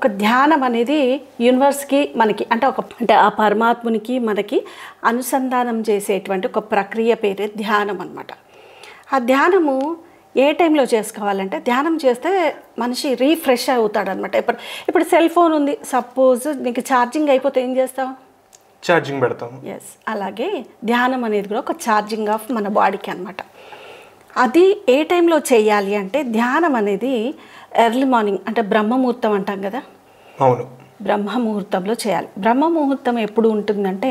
ఒక ధ్యానం అనేది యూనివర్స్కి మనకి అంటే ఆ పరమాత్మునికి మనకి అనుసంధానం చేసేటువంటి ఒక ప్రక్రియ పేరే ధ్యానం అన్నమాట. ఆ ధ్యానము ఏ టైంలో చేసుకోవాలంటే, ధ్యానం చేస్తే మనిషి రీఫ్రెష్ అవుతాడనమాట. ఇప్పుడు సెల్ ఫోన్ ఉంది, సపోజ్ నీకు ఛార్జింగ్ అయిపోతే ఏం చేస్తావు? ఛార్జింగ్ పెడతాం. ఎస్, అలాగే ధ్యానం అనేది కూడా ఒక ఛార్జింగ్ ఆఫ్ మన బాడీకి అనమాట. అది ఏ టైంలో చేయాలి అంటే, ధ్యానం అనేది ఎర్లీ మార్నింగ్ అంటే బ్రహ్మముహూర్తం అంటాం కదా, అవును, బ్రహ్మముహూర్తంలో చేయాలి. బ్రహ్మముహూర్తం ఎప్పుడు ఉంటుందంటే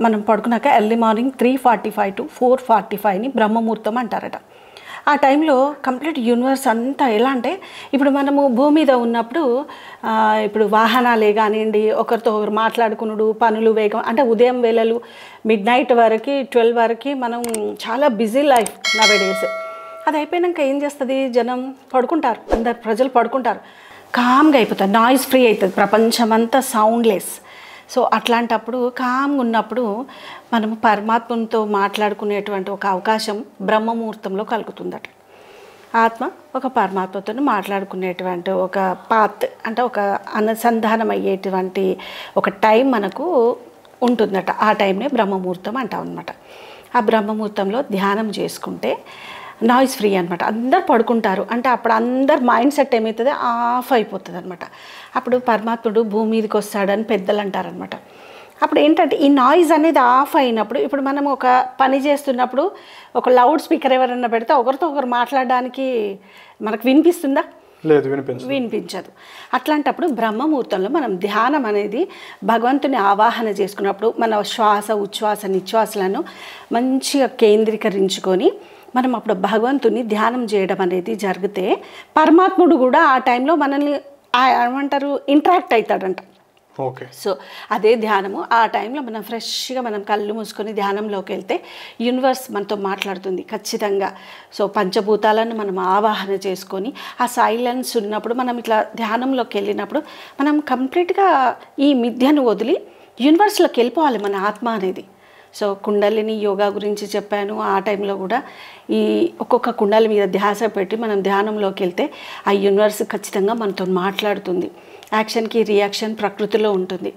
మనం పడుకున్నాక ఎర్లీ మార్నింగ్ 3:45 to 4:45ని బ్రహ్మముహూర్తం అంటారట. ఆ టైంలో కంప్లీట్ యూనివర్స్ అంతా ఎలా అంటే, ఇప్పుడు మనము భూమి మీద ఉన్నప్పుడు ఇప్పుడు వాహనాలే కానివ్వండి, ఒకరితో ఒకరు మాట్లాడుకునుడు, పనులు వేగం అంటే ఉదయం వేళలు మిడ్-నైట్ వరకు 12 వరకు మనం చాలా బిజీ లైఫ్ నవేడేస్. అది అయిపోయాక ఏం చేస్తుంది, జనం పడుకుంటారు, అందరు ప్రజలు పడుకుంటారు, కామ్గా అయిపోతుంది, నాయిస్ ఫ్రీ అవుతుంది, ప్రపంచమంతా సౌండ్లెస్. సో అట్లాంటప్పుడు కామ్గా ఉన్నప్పుడు మనము పరమాత్మతో మాట్లాడుకునేటువంటి ఒక అవకాశం బ్రహ్మముహూర్తంలో కలుగుతుందట. ఆత్మ ఒక పరమాత్మతో మాట్లాడుకునేటువంటి ఒక పాత్ అంటే ఒక అనుసంధానం అయ్యేటువంటి ఒక టైం మనకు ఉంటుందట. ఆ టైంనే బ్రహ్మముహూర్తం అంటాం అనమాట. ఆ బ్రహ్మముహూర్తంలో ధ్యానం చేసుకుంటే నాయిస్ ఫ్రీ అనమాట, అందరు పడుకుంటారు. అంటే అప్పుడు అందరు మైండ్ సెట్ ఏమవుతుంది, ఆఫ్ అయిపోతుంది అనమాట. అప్పుడు పరమాత్ముడు భూమి మీదకి వస్తాడని పెద్దలు అంటారనమాట. అప్పుడు ఏంటంటే ఈ నాయిస్ అనేది ఆఫ్ అయినప్పుడు, ఇప్పుడు మనం ఒక పని చేస్తున్నప్పుడు ఒక లౌడ్ స్పీకర్ ఎవరైనా పెడితే ఒకరితో ఒకరు మాట్లాడడానికి మనకు వినిపిస్తుందా? లేదు, వినిపించదు. అట్లాంటప్పుడు బ్రహ్మముహూర్తంలో మనం ధ్యానం అనేది భగవంతుని ఆవాహన చేసుకున్నప్పుడు మన శ్వాస ఉచ్ఛ్వాస నిశ్వాసలను మంచిగా కేంద్రీకరించుకొని మనం అప్పుడు భగవంతుని ధ్యానం చేయడం అనేది జరిగితే పరమాత్ముడు కూడా ఆ టైంలో మనల్ని ఏమంటారు ఇంటరాక్ట్ అవుతాడంట. ఓకే. సో అదే ధ్యానము. ఆ టైంలో మనం ఫ్రెష్గా మనం కళ్ళు మూసుకొని ధ్యానంలోకి వెళ్తే యూనివర్స్ మనతో మాట్లాడుతుంది ఖచ్చితంగా. సో పంచభూతాలను మనం ఆవాహన చేసుకొని ఆ సైలెన్స్ ఉన్నప్పుడు మనం ఇట్లా ధ్యానంలోకి వెళ్ళినప్పుడు మనం కంప్లీట్గా ఈ మిథ్యను వదిలి యూనివర్స్లోకి వెళ్ళిపోవాలి మన ఆత్మ అనేది. సో కుండలిని యోగా గురించి చెప్పాను. ఆ టైంలో కూడా ఈ ఒక్కొక్క కుండలి మీద ధ్యాస పెట్టి మనం ధ్యానంలోకి వెళ్తే ఆ యూనివర్స్ ఖచ్చితంగా మనతో మాట్లాడుతుంది. యాక్షన్కి రియాక్షన్ ప్రకృతిలో ఉంటుంది.